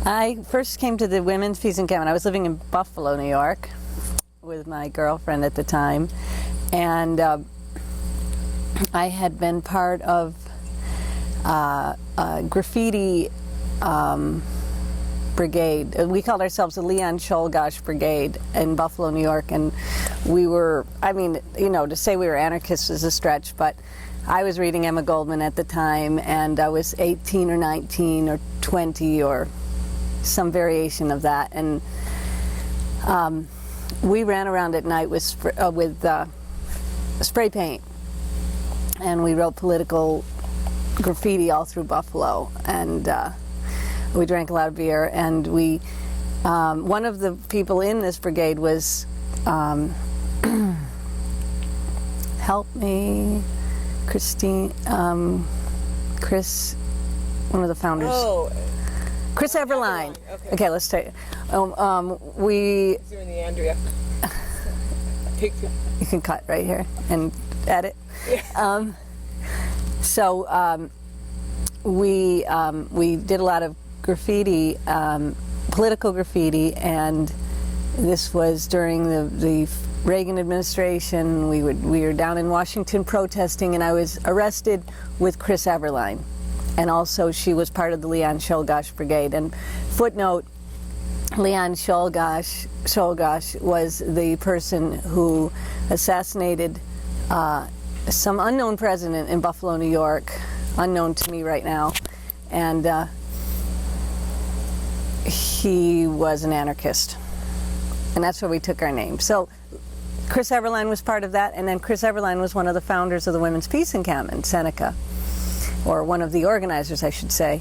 I first came to the Women's Peace Encampment. I was living in Buffalo, New York, with my girlfriend at the time, and I had been part of a graffiti brigade. We called ourselves the Leon Czolgosz Brigade in Buffalo, New York, and we were, I mean, you know, to say we were anarchists is a stretch, but I was reading Emma Goldman at the time, and I was 18 or 19 or 20 or some variation of that, and we ran around at night with spray paint, and we wrote political graffiti all through Buffalo, and we drank a lot of beer, and we one of the people in this brigade was help me, Christine, Chris, one of the founders. Oh, Chris Everline. Okay, let's take it. Is there in the Andrea? Picture. You can cut right here and edit. Yeah. We did a lot of graffiti, political graffiti, and this was during the Reagan administration. We were down in Washington protesting, and I was arrested with Chris Everline. And also she was part of the Leon Czolgosz Brigade. And footnote, Leon Czolgosz was the person who assassinated some unknown president in Buffalo, New York, unknown to me right now. And he was an anarchist. And that's where we took our name. So Chris Everline was part of that, and then Chris Everline was one of the founders of the Women's Peace Encampment, Seneca, or one of the organizers, I should say.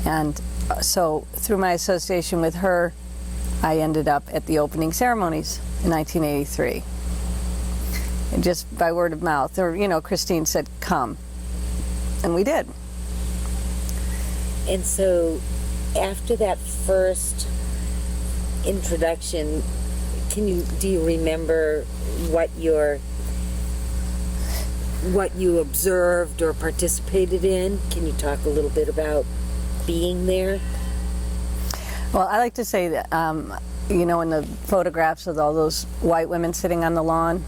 And so through my association with her, I ended up at the opening ceremonies in 1983. And just by word of mouth, or, you know, Christine said, come. And we did. And so after that first introduction, do you remember what you observed or participated in? Can you talk a little bit about being there? Well, I like to say that, you know, in the photographs of all those white women sitting on the lawn,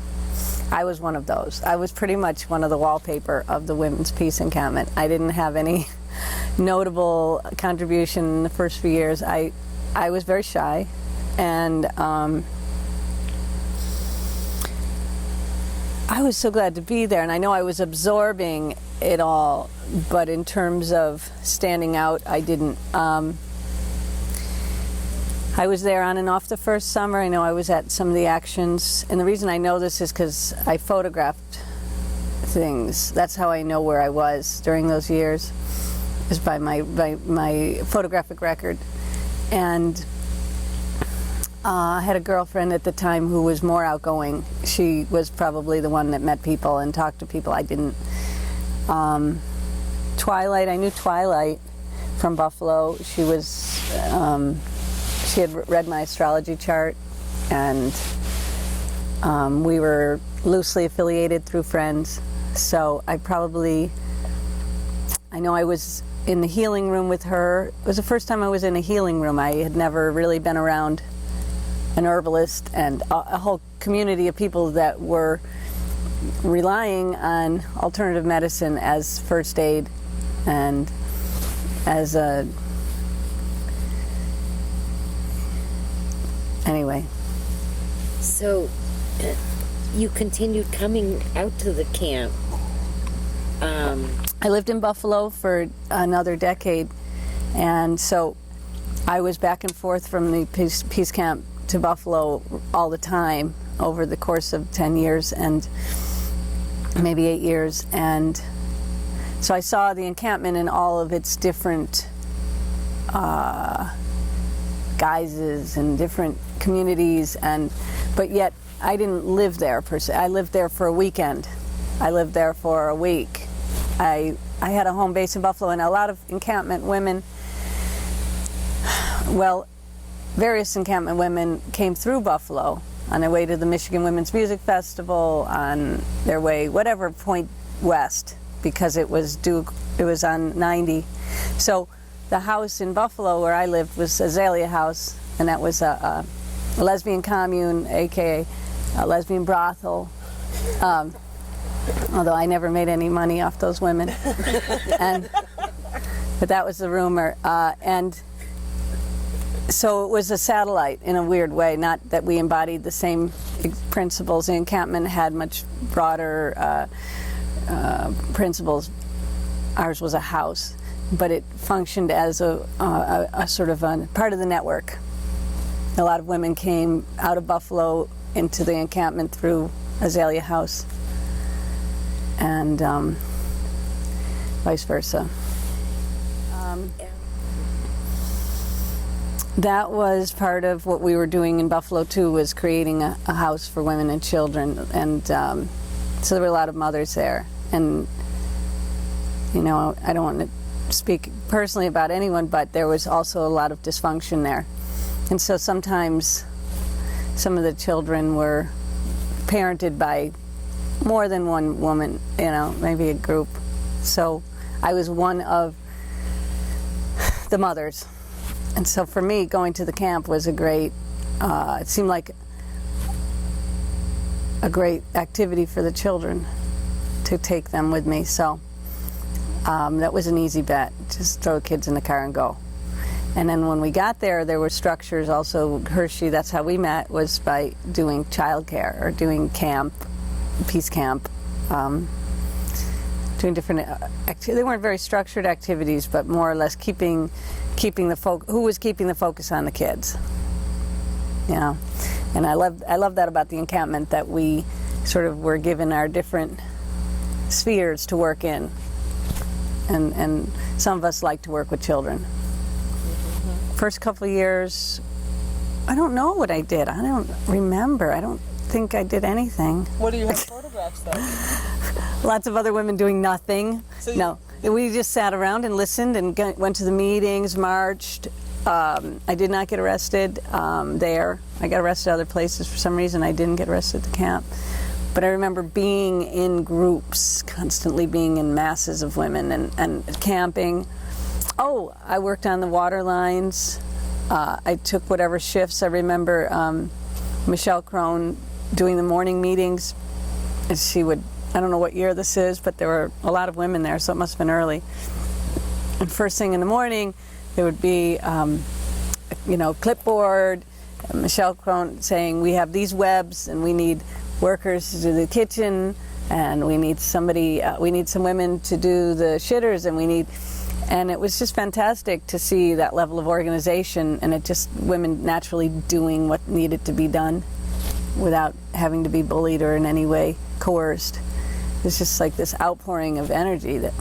I was one of those. I was pretty much one of the wallpaper of the Women's Peace Encampment. I didn't have any notable contribution in the first few years. I was very shy, and I was so glad to be there, and I know I was absorbing it all, but in terms of standing out, I didn't. I was there on and off the first summer. I know I was at some of the actions, and the reason I know this is because I photographed things. That's how I know where I was during those years, is by my photographic record. And I had a girlfriend at the time who was more outgoing. She was probably the one that met people and talked to people. I didn't. Twilight, I knew Twilight from Buffalo. She was, she had read my astrology chart, and we were loosely affiliated through friends. So I know I was in the healing room with her. It was the first time I was in a healing room. I had never really been around an herbalist and a whole community of people that were relying on alternative medicine as first aid and as a... Anyway. So you continued coming out to the camp. I lived in Buffalo for another decade, and so I was back and forth from the peace camp to Buffalo all the time over the course of 10 years and maybe 8 years. And so I saw the encampment in all of its different guises and different communities, but yet I didn't live there per se. I lived there for a weekend. I lived there for a week. I had a home base in Buffalo, and a lot of encampment women, well, various encampment women came through Buffalo on their way to the Michigan Women's Music Festival, on their way whatever point west, because it was on 90. So the house in Buffalo where I lived was Azalea House, and that was a lesbian commune, aka a lesbian brothel. Although I never made any money off those women, but that was the rumor. And so it was a satellite in a weird way. Not that we embodied the same principles. The Encampment had much broader principles. Ours was a house, but it functioned as a sort of a part of the network. A lot of women came out of Buffalo into the Encampment through Azalea House, and vice versa. That was part of what we were doing in Buffalo too, was creating a house for women and children, and so there were a lot of mothers there. And you know, I don't want to speak personally about anyone, but there was also a lot of dysfunction there. And so sometimes some of the children were parented by more than one woman, you know, maybe a group. So I was one of the mothers. And so for me, going to the camp was a great, it seemed like a great activity for the children to take them with me. So that was an easy bet. Just throw kids in the car and go. And then when we got there, there were structures also. Hershey, that's how we met, was by doing childcare or doing camp, peace camp, doing different activities. They weren't very structured activities, but more or less keeping the who was keeping the focus on the kids. Yeah, and I love that about the Encampment, that we sort of were given our different spheres to work in, and some of us like to work with children. First couple of years, I don't know what I did. I don't remember. I don't think I did anything. What do you have photographs of? Lots of other women doing nothing. So No, we just sat around and listened and went to the meetings, marched. I did not get arrested there. I got arrested other places for some reason. I didn't get arrested at the camp. But I remember being in groups, constantly being in masses of women and camping. Oh, I worked on the water lines. I took whatever shifts. I remember Michelle Crone doing the morning meetings. And she would, I don't know what year this is, but there were a lot of women there, so it must have been early. And first thing in the morning, there would be, clipboard, Michelle Crone saying, we have these webs and we need workers to do the kitchen, and we need somebody, we need some women to do the shitters, and it was just fantastic to see that level of organization, and it just women naturally doing what needed to be done without having to be bullied or in any way coerced. It was just like this outpouring of energy that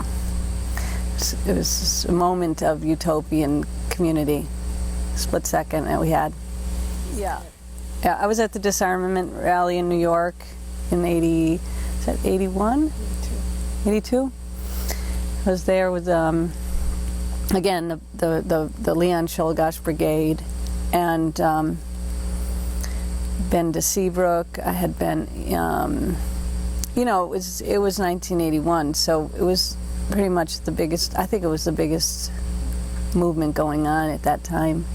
it was just a moment of utopian community, split second that we had. Yeah, I was at the disarmament rally in New York in 80, is that 81? 82? I was there with again, the Leon Scholgosh Brigade, and been to Seabrook. I had been, it was 1981, so it was pretty much the biggest, I think it was the biggest movement going on at that time.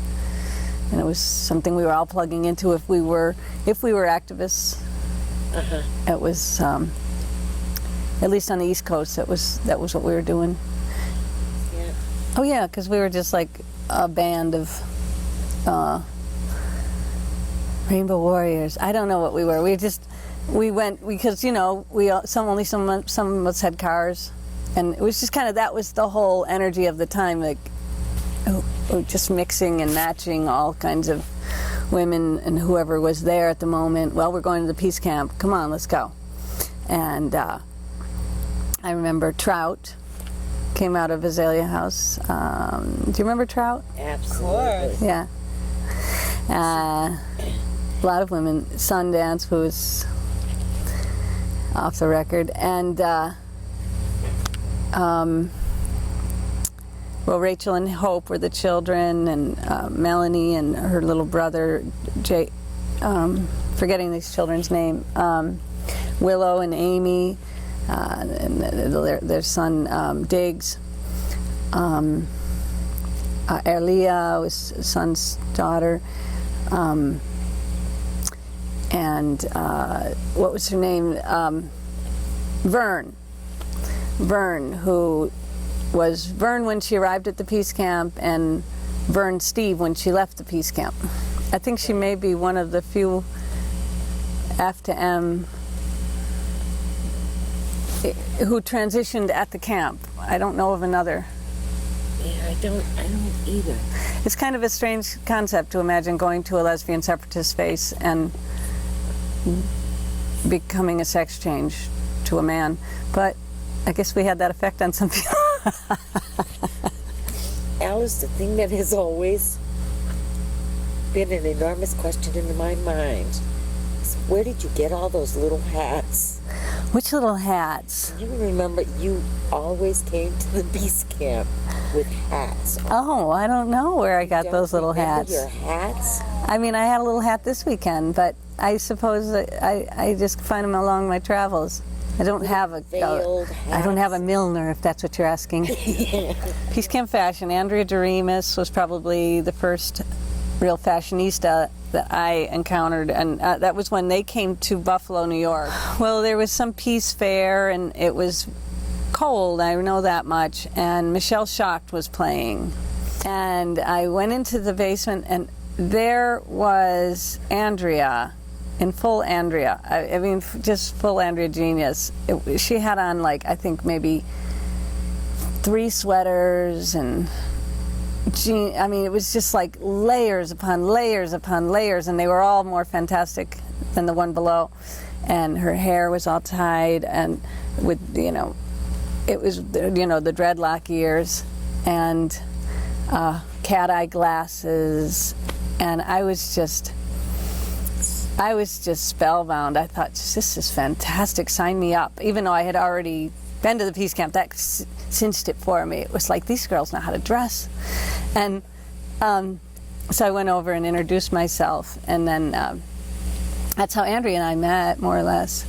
And it was something we were all plugging into if we were activists. Uh-huh. It was, at least on the East Coast, that was what we were doing. Yeah. Oh yeah, because we were just like a band of Rainbow Warriors. I don't know what we were. We went because only some of us had cars, and it was just kind of, that was the whole energy of the time, like just mixing and matching all kinds of women and whoever was there at the moment. Well, we're going to the peace camp. Come on, let's go. And I remember Trout came out of Azalea House. Do you remember Trout? Absolutely. Yeah. A lot of women. Sundance, who was off the record, and Rachel and Hope were the children, and Melanie and her little brother, Jay, forgetting these children's name, Willow and Amy, and their son Diggs. Erlia was son's daughter, and what was her name? Vern, who was Vern when she arrived at the peace camp, and Vern Steve when she left the peace camp. I think she may be one of the few F to M who transitioned at the camp. I don't know of another. Yeah, I don't either. It's kind of a strange concept to imagine going to a lesbian separatist space and becoming a sex change to a man, but I guess we had that effect on some people. Alice, the thing that has always been an enormous question in my mind is, where did you get all those little hats? Which little hats? You remember you always came to the peace camp with hats on. Oh, I don't know where I got Don't those little remember hats. your hats? I mean, I had a little hat this weekend, but I suppose that I just find them along my travels. I don't have a veiled I don't have a hats. Milner, if that's what you're asking. Yeah. Peace Camp fashion. Andrea Doremus was probably the first real fashionista that I encountered, and that was when they came to Buffalo, New York. Well, there was some peace fair, and it was cold, I know that much, and Michelle Schacht was playing. And I went into the basement, and there was Andrea, in full Andrea. I mean, just full Andrea genius. She had on, like, I think maybe 3 sweaters and I mean, it was just like layers upon layers upon layers, and they were all more fantastic than the one below. And her hair was all tied, and with, you know, it was, you know, the dreadlock ears, and cat eye glasses, and I was just spellbound. I thought, this is fantastic, sign me up. Even though I had already been to the peace camp, that cinched it for me. It was like, these girls know how to dress. And so I went over and introduced myself, and then that's how Andrea and I met, more or less.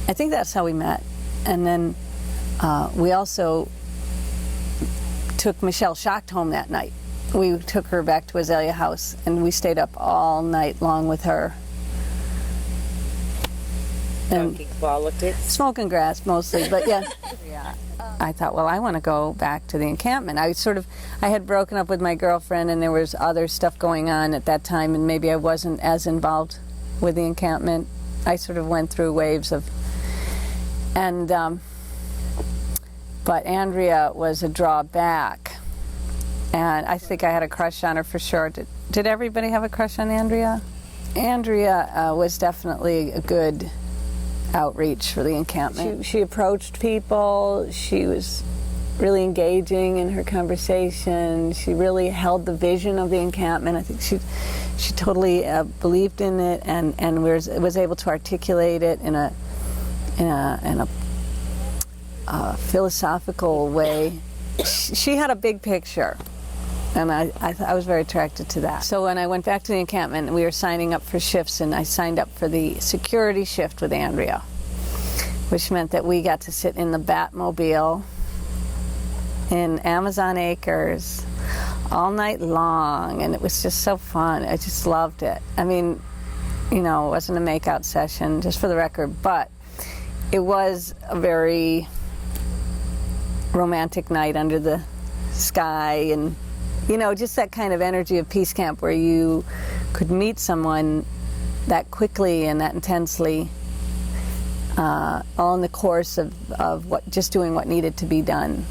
I think that's how we met. And then we also took Michelle Schacht home that night. We took her back to Azalea House, and we stayed up all night long with her. And Smoking politics. smoking grass mostly, but yeah. I thought, well, I want to go back to the encampment. I had broken up with my girlfriend, and there was other stuff going on at that time, and maybe I wasn't as involved with the encampment. I sort of went through waves of, and but Andrea was a drawback, and I think I had a crush on her for sure. Did everybody have a crush on Andrea? Andrea was definitely a good outreach for the encampment. She approached people. She was really engaging in her conversation. She really held the vision of the encampment. I think she totally believed in it, and was able to articulate it in a philosophical way. She had a big picture, and I was very attracted to that. So when I went back to the encampment, we were signing up for shifts, and I signed up for the security shift with Andrea, which meant that we got to sit in the Batmobile in Amazon Acres all night long, and it was just so fun. I just loved it. I mean, you know, it wasn't a makeout session, just for the record, but it was a very romantic night under the sky, and you know, just that kind of energy of peace camp where you could meet someone that quickly and that intensely, all in the course of just doing what needed to be done.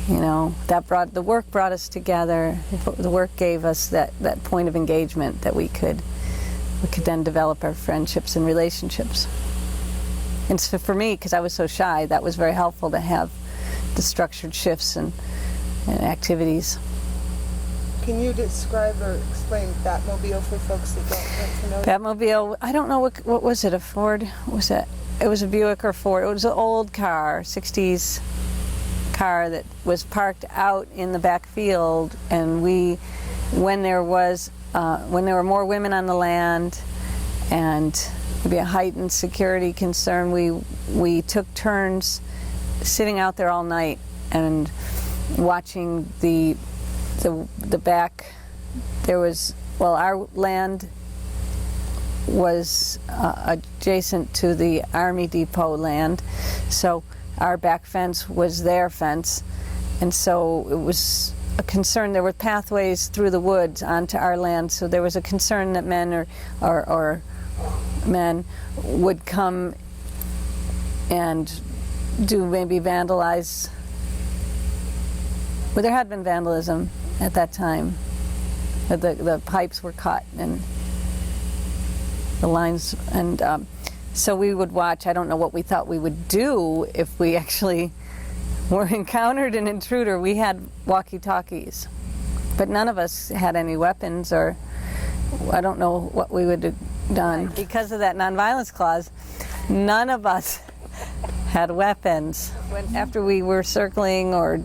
You know, the work brought us together. The work gave us that point of engagement that we could then develop our friendships and relationships. And so for me, because I was so shy, that was very helpful to have the structured shifts and activities. Can you describe or explain Batmobile for folks that don't know? Batmobile, I don't know, what was it, a Ford? What was it? It was a Buick or Ford. It was an old car, 60s car that was parked out in the back field, and when there were more women on the land and maybe a heightened security concern, we took turns sitting out there all night and watching the the back, there was, well, our land was adjacent to the Army Depot land, so our back fence was their fence, and so it was a concern. There were pathways through the woods onto our land, so there was a concern that men or men would come and do maybe vandalize. Well, there had been vandalism at that time. The pipes were cut and the lines, and so we would watch. I don't know what we thought we would do if we actually were encountered an intruder. We had walkie-talkies, but none of us had any weapons, or I don't know what we would have done. Because of that nonviolence clause, none of us had weapons. After we were circling or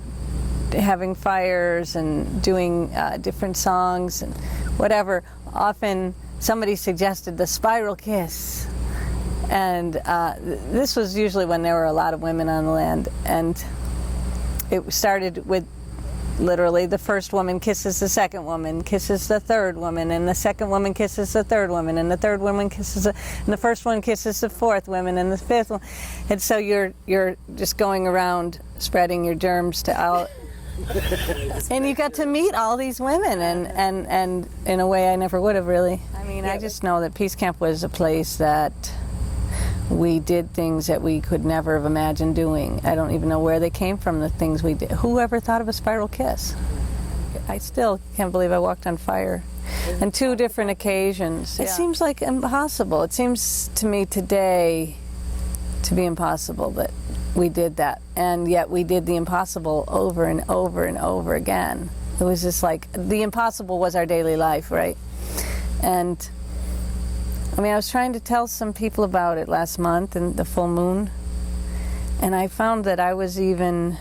having fires and doing different songs and whatever, often somebody suggested the spiral kiss. And this was usually when there were a lot of women on the land. And it started with literally the first woman kisses the second woman, kisses the third woman, and the second woman kisses the third woman, and the third woman kisses and the first one kisses the fourth woman, and the fifth one. And so you're just going around spreading your germs to out. And you got to meet all these women, and in a way I never would have really. I mean, I just know that Peace Camp was a place that we did things that we could never have imagined doing. I don't even know where they came from, the things we did. Who ever thought of a spiral kiss? I still can't believe I walked on fire on 2 different occasions. Yeah. It seems like impossible. It seems to me today to be impossible that we did that, and yet we did the impossible over and over and over again. It was just like the impossible was our daily life, right? And I mean, I was trying to tell some people about it last month and the full moon, and I found that I was even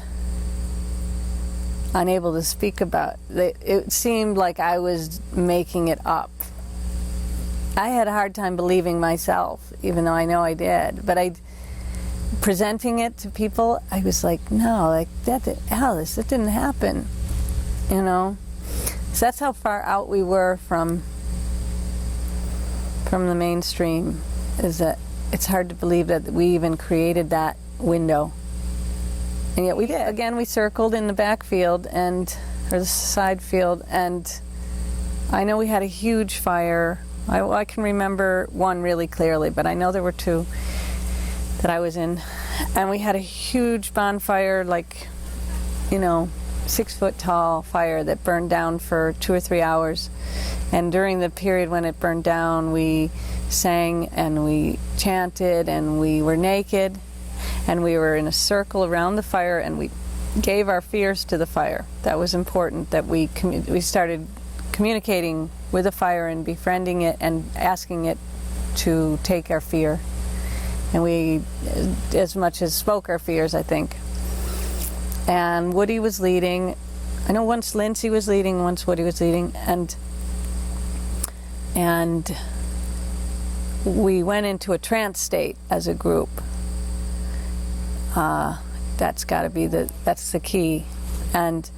unable to speak about it. It seemed like I was making it up. I had a hard time believing myself, even though I know I did. But presenting it to people, I was like, no, like Alice, that didn't happen, you know. So that's how far out we were from the mainstream, is that it's hard to believe that we even created that window. And yet we did. Again, we circled in the backfield or the side field, and I know we had a huge fire. I can remember one really clearly, but I know there were 2 that I was in. And we had a huge bonfire, like, 6-foot tall fire that burned down for 2 or 3 hours. And during the period when it burned down, we sang and we chanted and we were naked and we were in a circle around the fire, and we gave our fears to the fire. That was important, that we started communicating with the fire and befriending it and asking it to take our fear. And we, as much as spoke our fears, I think. And Woody was leading. I know once Lindsay was leading, once Woody was leading, and we went into a trance state as a group. That's got to be that's the key. And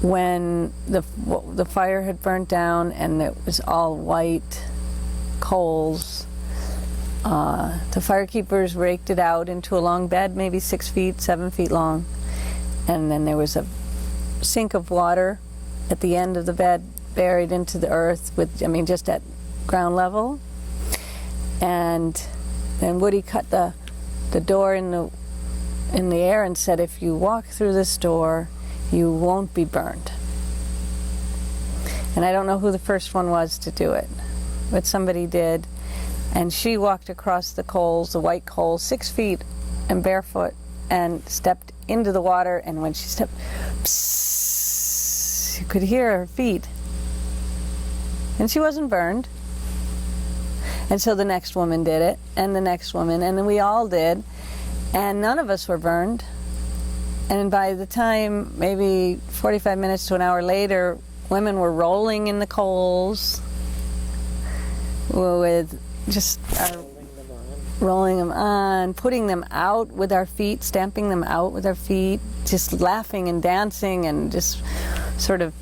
when the fire had burnt down and it was all white coals, the firekeepers raked it out into a long bed, maybe 6 feet, 7 feet long. And then there was a sink of water at the end of the bed, buried into the earth just at ground level. And then Woody cut the door in the air and said, if you walk through this door, you won't be burned. And I don't know who the first one was to do it, but somebody did. And she walked across the coals, the white coals, 6 feet and barefoot, and stepped into the water. And when she stepped, psss, you could hear her feet. And she wasn't burned. And so the next woman did it, and the next woman, and then we all did. And none of us were burned. And by the time, maybe 45 minutes to an hour later, women were rolling in the coals with just rolling them on, putting them out with our feet, stamping them out with our feet, just laughing and dancing and just sort of,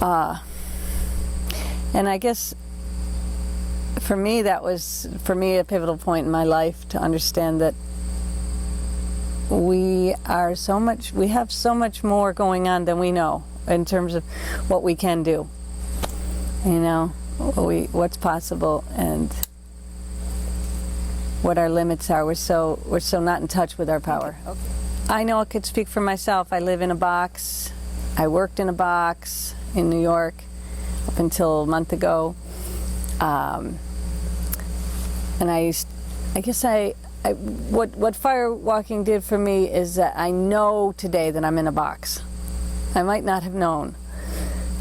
and I guess for me that was, a pivotal point in my life to understand that we have so much more going on than we know in terms of what we can do, what's possible and what our limits are. We're so not in touch with our power. Okay. I know I could speak for myself. I live in a box. I worked in a box in New York up until a month ago. And what firewalking did for me is that I know today that I'm in a box. I might not have known.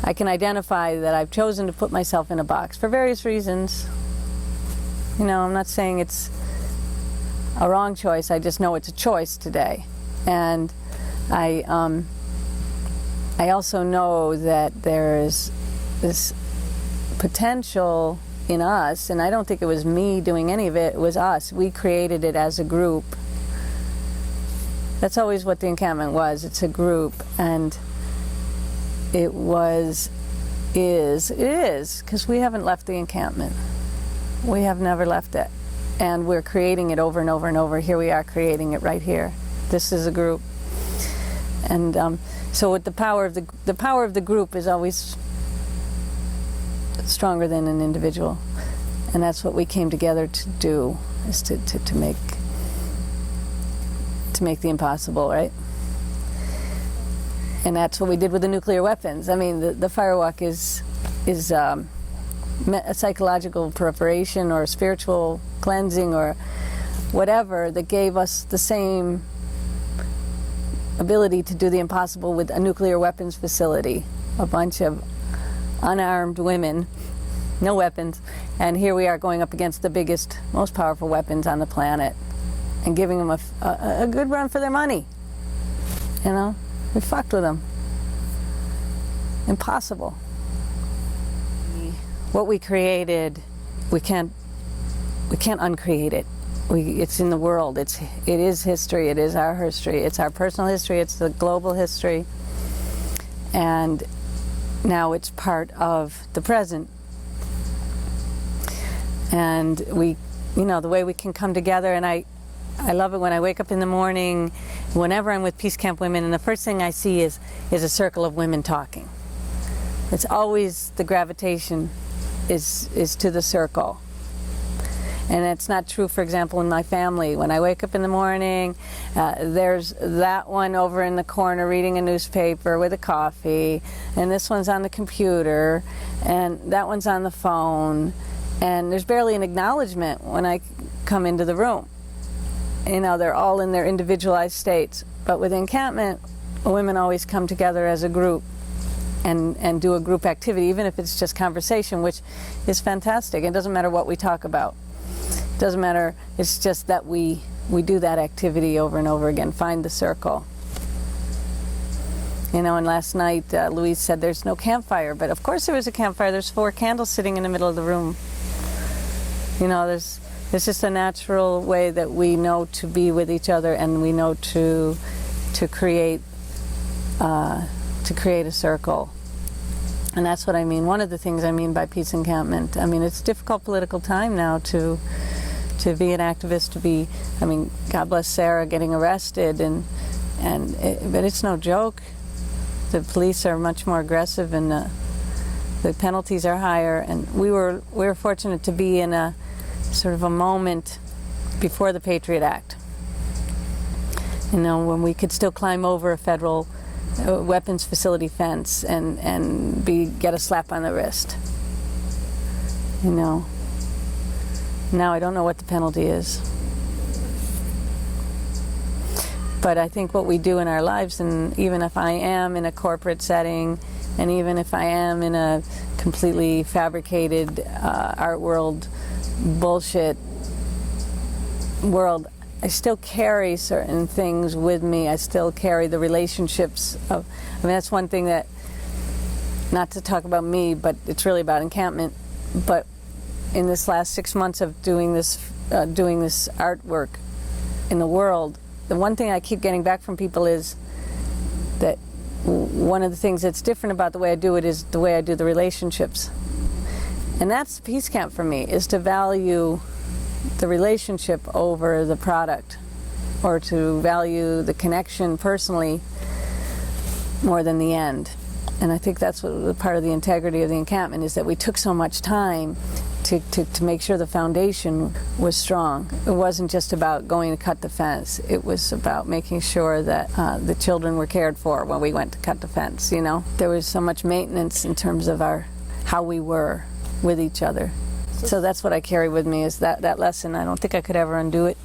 I can identify that I've chosen to put myself in a box for various reasons. I'm not saying it's a wrong choice. I just know it's a choice today. And I also know that there's this potential in us, and I don't think it was me doing any of it, it was us. We created it as a group. That's always what the encampment was. It's a group, and it is, because we haven't left the encampment. We have never left it. And we're creating it over and over and over. Here we are creating it right here. This is a group. And so with the power of the group is always stronger than an individual. And that's what we came together to do, is to make the impossible, right? And that's what we did with the nuclear weapons. I mean, the firewalk is a psychological preparation or spiritual cleansing or whatever that gave us the same ability to do the impossible with a nuclear weapons facility. A bunch of unarmed women, no weapons, and here we are going up against the biggest, most powerful weapons on the planet and giving them a good run for their money. We fucked with them. Impossible. What we created, we can't uncreate it. It's in the world. It is history. It is our history. It's our personal history. It's the global history. And now it's part of the present. And the way we can come together, and I love it when I wake up in the morning, whenever I'm with Peace Camp women, and the first thing I see is a circle of women talking. It's always the gravitation is to the circle. And it's not true, for example, in my family. When I wake up in the morning, there's that one over in the corner reading a newspaper with a coffee, and this one's on the computer, and that one's on the phone, and there's barely an acknowledgement when I come into the room. They're all in their individualized states. But with Encampment, women always come together as a group and do a group activity, even if it's just conversation, which is fantastic. It doesn't matter what we talk about. It doesn't matter. It's just that we do that activity over and over again. Find the circle. And last night Louise said there's no campfire, but of course there was a campfire. There's 4 candles sitting in the middle of the room. There's just a natural way that we know to be with each other, and we know to create a circle. And that's what I mean. One of the things I mean by peace encampment. I mean, it's a difficult political time now to be an activist, God bless Sarah getting arrested, but it's no joke. The police are much more aggressive, and the penalties are higher. And we were fortunate to be in a sort of a moment before the Patriot Act. When we could still climb over a federal weapons facility fence and get a slap on the wrist. Now I don't know what the penalty is. But I think what we do in our lives, and even if I am in a corporate setting, and even if I am in a completely fabricated art world, bullshit world, I still carry certain things with me. I still carry the relationships of, that's one thing that, not to talk about me, but it's really about Encampment. But in this last 6 months of doing this doing this artwork in the world, the one thing I keep getting back from people is that one of the things that's different about the way I do it is the way I do the relationships. And that's Peace Camp for me, is to value the relationship over the product, or to value the connection personally more than the end. And I think that's what part of the integrity of the encampment is, that we took so much time to make sure the foundation was strong. It wasn't just about going to cut the fence. It was about making sure that the children were cared for when we went to cut the fence, you know. There was so much maintenance in terms of how we were with each other. So that's what I carry with me, is that lesson. I don't think I could ever undo it.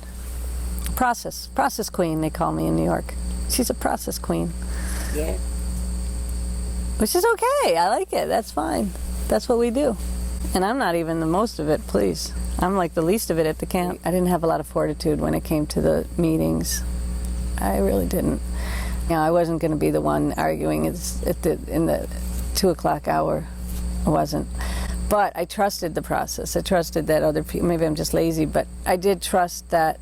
Process queen, they call me in New York. She's a process queen. Yeah. Which is okay. I like it. That's fine. That's what we do. And I'm not even the most of it, please. I'm like the least of it at the camp. I didn't have a lot of fortitude when it came to the meetings. I really didn't. You know, I wasn't going to be the one arguing in the 2 o'clock hour. I wasn't. But I trusted the process. I trusted that other people, maybe I'm just lazy, but I did trust that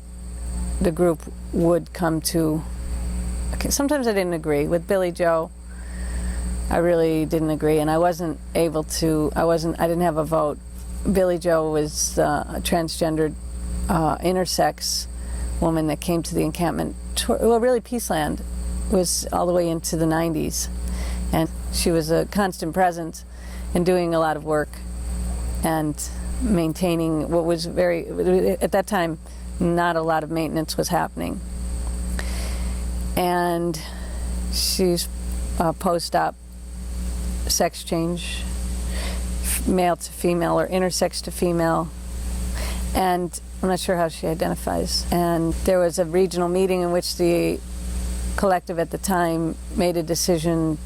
the group would come to, okay, sometimes I didn't agree. With Billy Joe, I really didn't agree, and I wasn't able to, I didn't have a vote. Billy Joe was a transgendered, intersex woman that came to the encampment, well, really Peaceland was all the way into the 90s. And she was a constant presence and doing a lot of work and maintaining what was at that time, not a lot of maintenance was happening. And she's post-op sex change, male to female or intersex to female, and I'm not sure how she identifies. And there was a regional meeting in which the collective at the time made a decision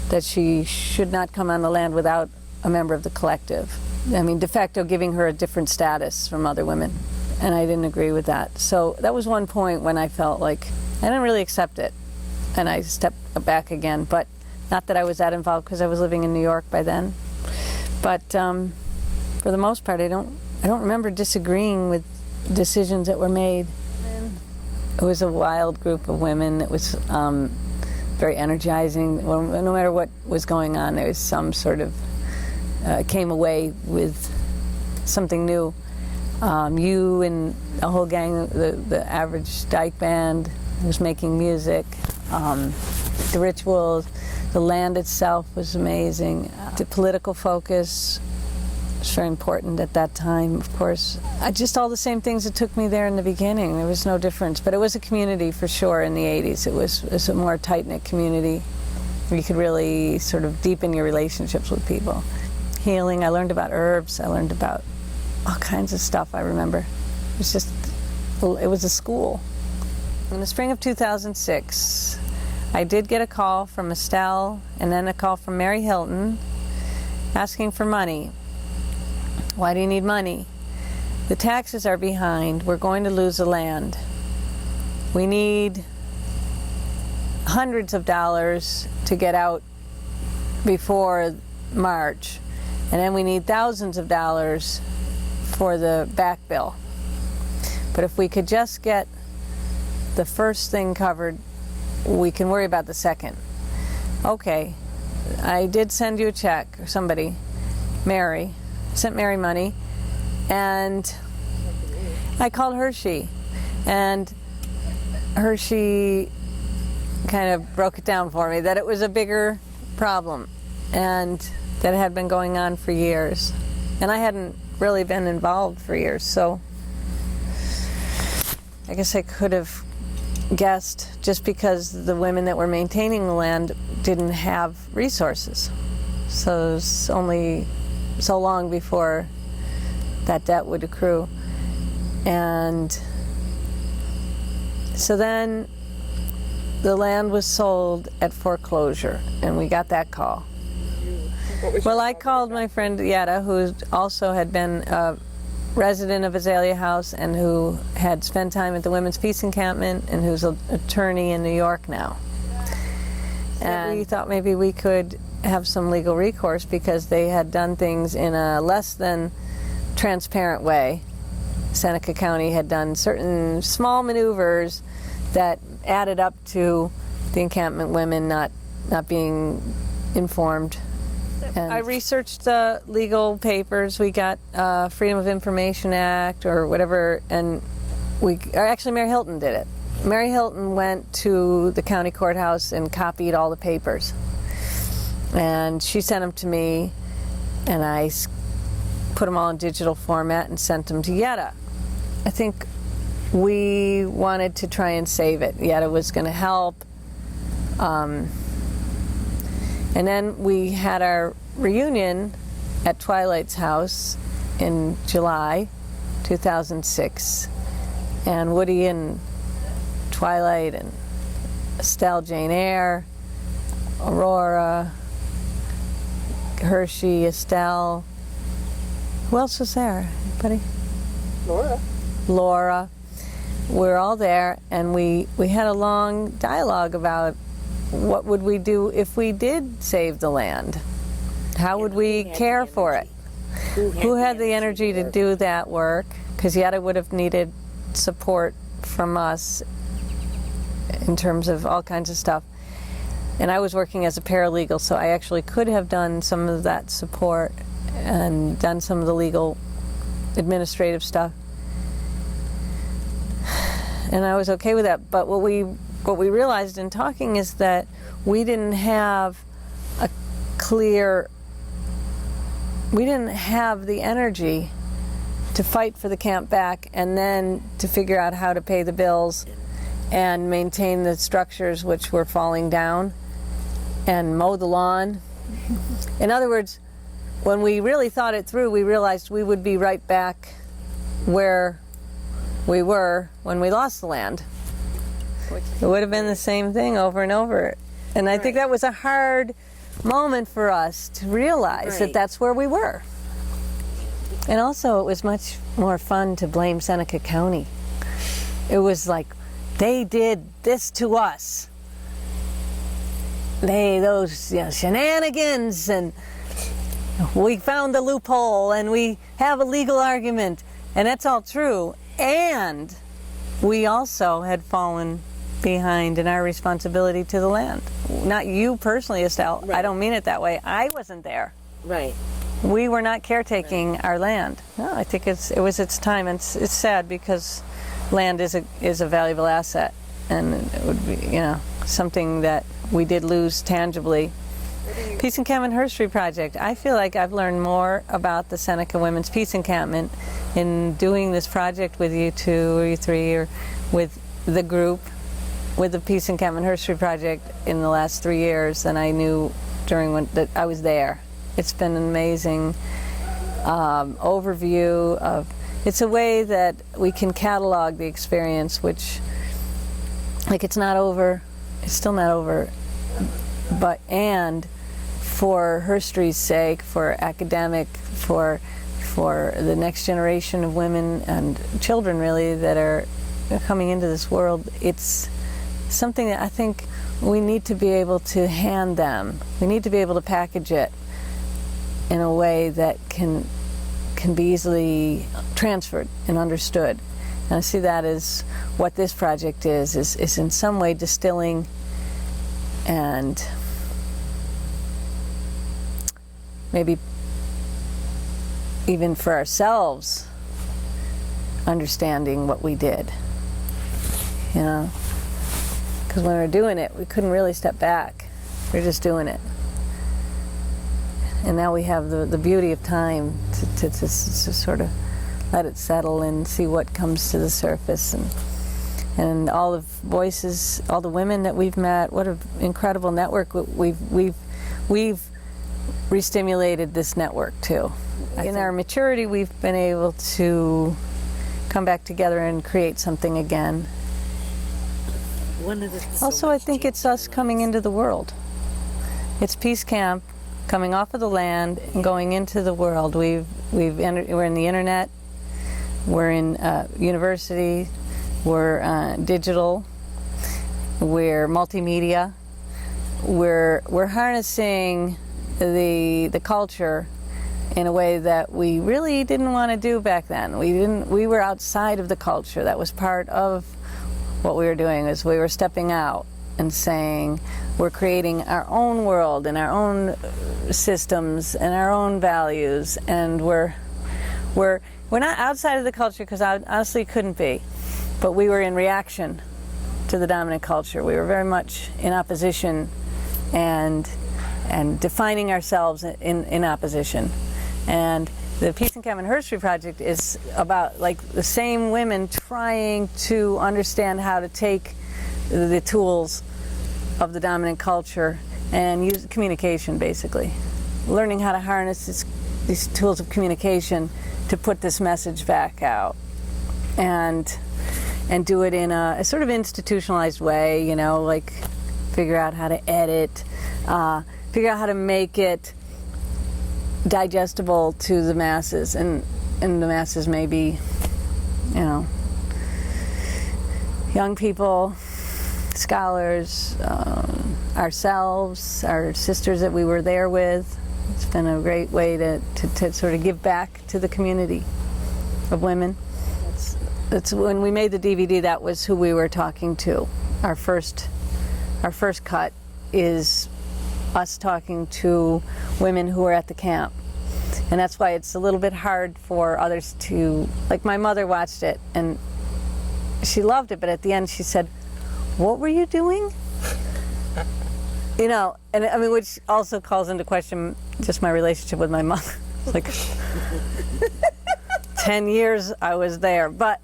that she should not come on the land without a member of the collective. I mean, de facto giving her a different status from other women, and I didn't agree with that. So that was one point when I felt like I didn't really accept it, and I stepped back again. But not that I was that involved, because I was living in New York by then. But for the most part, I don't remember disagreeing with decisions that were made. It was a wild group of women. It was very energizing. Well, no matter what was going on, there was some sort of came away with something new. You and a whole gang, the average dyke band was making music. The rituals, the land itself was amazing. The political focus was very important at that time, of course. Just all the same things that took me there in the beginning. There was no difference, but it was a community for sure in the 80s. It was a more tight-knit community where you could really sort of deepen your relationships with people. Healing, I learned about herbs, I learned about all kinds of stuff, I remember. It was a school. In the spring of 2006, I did get a call from Estelle and then a call from Mary Hilton asking for money. Why do you need money? The taxes are behind. We're going to lose the land. We need hundreds of dollars to get out before March, and then we need thousands of dollars for the back bill. But if we could just get the first thing covered, we can worry about the second. Okay, I did send you a check, or somebody, Mary, sent Mary money, and I called Hershey, and Hershey kind of broke it down for me, that it was a bigger problem, and that it had been going on for years. And I hadn't really been involved for years, so I guess I could have guessed, just because the women that were maintaining the land didn't have resources. So it was only so long before that debt would accrue. And so then the land was sold at foreclosure, and we got that call. Well, I called my friend Yetta, who also had been a resident of Azalea House and who had spent time at the Women's Peace Encampment and who's an attorney in New York now. And we thought maybe we could have some legal recourse because they had done things in a less than transparent way. Seneca County had done certain small maneuvers that added up to the encampment women not being informed. And I researched the legal papers. We got Freedom of Information Act or whatever, and actually Mary Hilton did it. Mary Hilton went to the county courthouse and copied all the papers. And she sent them to me, and I put them all in digital format and sent them to Yetta. I think we wanted to try and save it. Yetta was going to help. And then we had our reunion at Twilight's house in July 2006. And Woody and Twilight and Estelle Jane Eyre, Aurora, Hershey, Estelle. Who else was there? Anybody? Laura. We're all there, and we had a long dialogue about what would we do if we did save the land? How would we care for it? Who had the energy to do that work? Because Yetta would have needed support from us in terms of all kinds of stuff. And I was working as a paralegal, so I actually could have done some of that support and done some of the legal administrative stuff. And I was okay with that. But what we realized in talking is that we didn't have the energy to fight for the camp back and then to figure out how to pay the bills and maintain the structures which were falling down and mow the lawn. In other words, when we really thought it through, we realized we would be right back where we were when we lost the land. It would have been the same thing over and over. And I think that was a hard moment for us to realize that that's where we were. And also, it was much more fun to blame Seneca County. It was like, they did this to us. Those shenanigans, and we found the loophole, and we have a legal argument, and that's all true. And we also had fallen behind in our responsibility to the land. Not you personally, Estelle. I don't mean it that way. I wasn't there. Right. We were not caretaking our land. No, I think it was its time, and it's sad because land is a valuable asset, and it would be something that we did lose tangibly. Peace Encampment Herstory Project. I feel like I've learned more about the Seneca Women's Peace Encampment in doing this project with you two or you three, or with the group, with the Peace Encampment Herstory Project in the last 3 years than I knew during when I was there. It's been an amazing overview of. It's a way that we can catalog the experience, which, like, it's not over. It's still not over. But for Herstory's sake, for academic, for the next generation of women and children, really, that are coming into this world, it's something that I think we need to be able to hand them. We need to be able to package it in a way that can be easily transferred and understood. And I see that as what this project is in some way distilling and maybe even for ourselves understanding what we did. Because when we were doing it, we couldn't really step back. We were just doing it. And now we have the beauty of time to sort of let it settle and see what comes to the surface. And all the voices, all the women that we've met, what an incredible network. We've re-stimulated this network too. In our maturity, we've been able to come back together and create something again. Also, I think it's us coming into the world. It's Peace Camp, coming off of the land and going into the world. We're in the internet, we're in university, we're digital, we're multimedia, we're harnessing the culture in a way that we really didn't want to do back then. We were outside of the culture. That was part of what we were doing, is we were stepping out and saying we're creating our own world and our own systems and our own values, and we're not outside of the culture, because I honestly couldn't be, but we were in reaction to the dominant culture. We were very much in opposition and defining ourselves in opposition. And the Peace Encampment Herstory project is about like the same women trying to understand how to take the tools of the dominant culture and use communication, basically. Learning how to harness these tools of communication to put this message back out. And do it in a sort of institutionalized way, you know, like figure out how to edit, figure out how to make it digestible to the masses, and the masses may be, you know, young people, scholars, ourselves, our sisters that we were there with. It's been a great way to sort of give back to the community of women. It's when we made the DVD, that was who we were talking to. Our first cut is us talking to women who were at the camp. And that's why it's a little bit hard for others to, like my mother watched it and she loved it, but at the end she said, "What were you doing?" You know, and I mean, which also calls into question just my relationship with my mom. Like 10 years I was there, but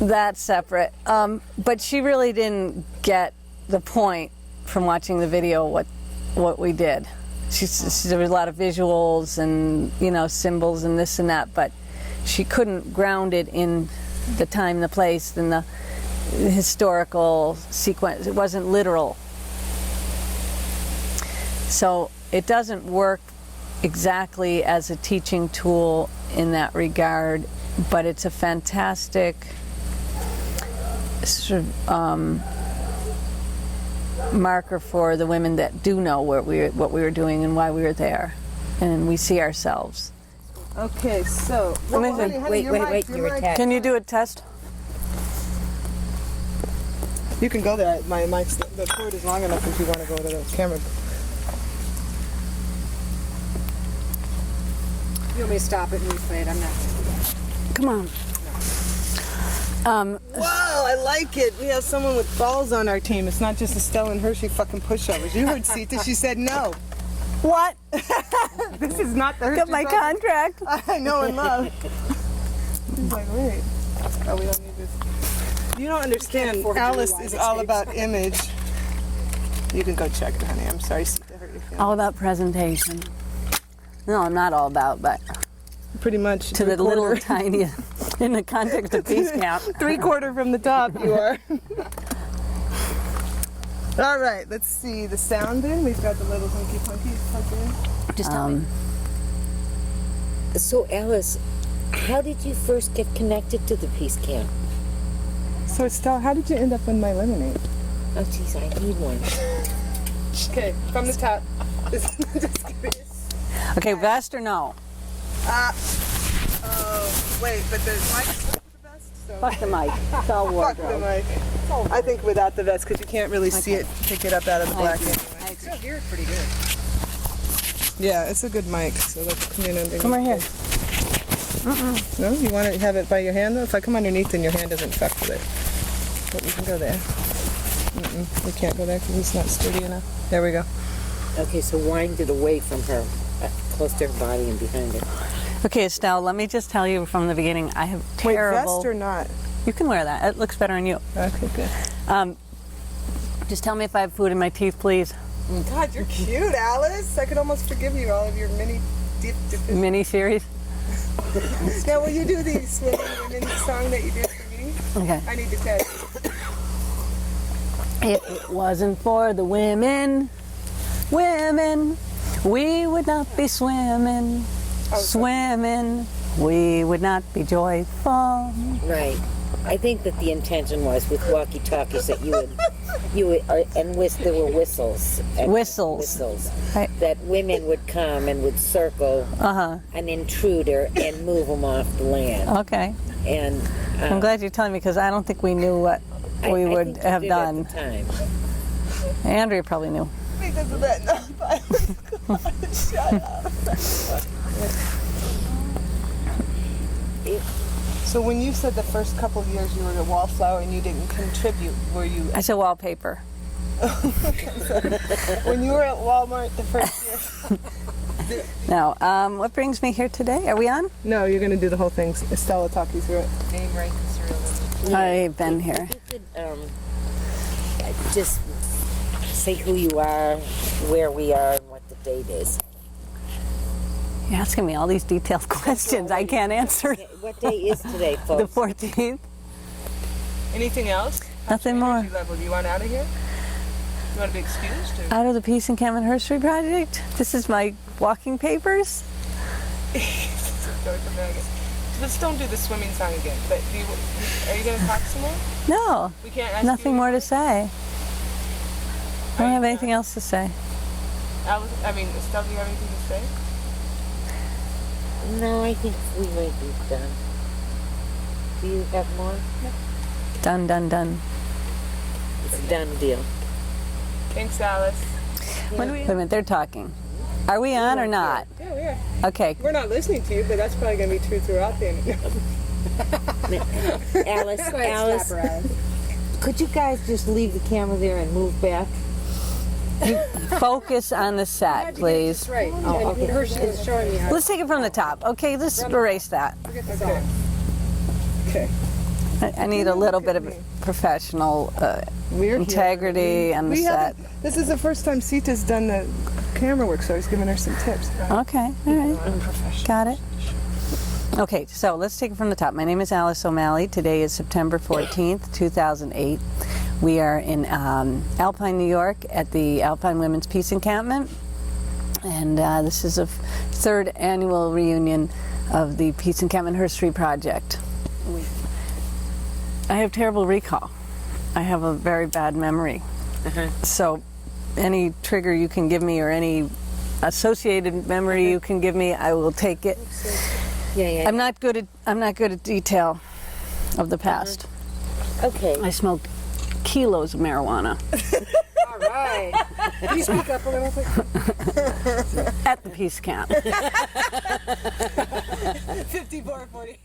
that's separate. But she really didn't get the point from watching the video what we did. There was a lot of visuals and, you know, symbols and this and that, but she couldn't ground it in the time, the place, and the historical sequence. It wasn't literal. So it doesn't work exactly as a teaching tool in that regard, but it's a fantastic sort of marker for the women that do know what we were doing and why we were there, and we see ourselves. Okay, so Wait, you're attacked. Can you do a test? You can go there. The cord is long enough if you want to go to the camera. You want me to stop it and replay it? I'm not going to do that. Come on. Wow, I like it. We have someone with balls on our team. It's not just Estelle and Hershey fucking pushovers. You heard Sita. She said no. What? This is not the Hershey. Got my contract. I know and love. He's like, wait. Oh, we don't need this. You don't understand. Alice is all about image. You can go check it, honey. I'm sorry, Sita hurt your feelings. All about presentation. No, I'm not all about, but Pretty much. to the little tiny, in the context of Peace Camp. 3/4 from the top, you are. All right, let's see the sound in. We've got the little hunky punkies plugged in. Just tell me. So, Alice, how did you first get connected to the Peace Camp? So, Estelle, how did you end up on my lemonade? Oh, geez, I need one. Okay, from the top. Just kidding. Okay, vest or no? Wait, but the mic's not the best? So. Fuck the mic. It's all Fuck the wardrobe. mic. I think without the vest, because you can't really see it, pick it up out of the black anyway. I still hear it pretty good. Yeah, it's a good mic, so let's come in underneath. Come right here. No, you want to have it by your hand though? If I come underneath, then your hand doesn't fuck with it. But we can go there. We can't go there because it's not sturdy enough. There we go. Okay, so wind it away from her, close to her body and behind her. Okay, Estelle, let me just tell you from the beginning, I have Wait, terrible... vest or not? You can wear that. It looks better on you. Okay, good. Just tell me if I have food in my teeth, please. God, you're cute, Alice. I could almost forgive you all of your mini Mini-series? Now, will you do the Swimming Women song that you did for me? Okay. I need to tell you. If it wasn't for the women, we would not be swimming. Swimming, we would not be joyful. Right. I think that the intention was with walkie-talkies that you would, and there were whistles. Whistles. Right. That women would come and would circle an intruder and move them off the land. Okay. And I'm glad you're telling me because I don't think we knew what we I would think you have did done. At the time. Andrea probably knew. Because of that nonviolence. Shut up. So when you said the first couple of years you were a wallflower and you didn't contribute, were you? I said wallpaper. When you were at Walmart the first year? Now, what brings me here today? Are we on? No, you're going to do the whole thing. Estella, talk you through it. Name, rank, and serial number. I've been here. You could just say who you are, where we are, and what the date is. You're asking me all these detailed questions I can't answer. What day is today, The folks? 14th. Anything else? Nothing more. Energy level. Do you want out of here? You want to be excused? Or? Out of the Peace Encampment Herstory project. This is my walking papers. Let's don't do the swimming song again. But are you going to talk some more? No, We can't ask nothing you more to say. I don't have anything else to say. Alice, Estelle, do you have anything to say? No, I think we might be done. Do you have more? Done, done, done. It's a done deal. Thanks, Alice. Wait a minute, they're talking. Are we on or not? Yeah, we are. Okay. We're not listening to you, but that's probably going to be true throughout the interview. Alice, Go ahead, slap her, Alice. could you guys just leave the camera there and move back? Focus on the set, please. That's right. And Hershey is showing me how Let's take it from the top. Okay, let's erase that. to get this on. Okay. I need a little bit of professional We're integrity on the We set. This is the first time Sita's done the camera work, so I was giving her some tips. Okay, all right. I'm professional. Got it. Okay, so let's take it from the top. My name is Alice O'Malley. Today is September 14th, 2008. We are in Alpine, New York at the Alpine Women's Peace Encampment. And this is a third annual reunion of the Peace Encampment Herstory Project. I have terrible recall. I have a very bad memory. So any trigger you can give me or any associated memory you can give me, I will take it. Yeah. I'm not good at detail of the past. Okay. I smoked kilos of marijuana All right. Can you speak up a little bit? at the Peace Camp. 5440.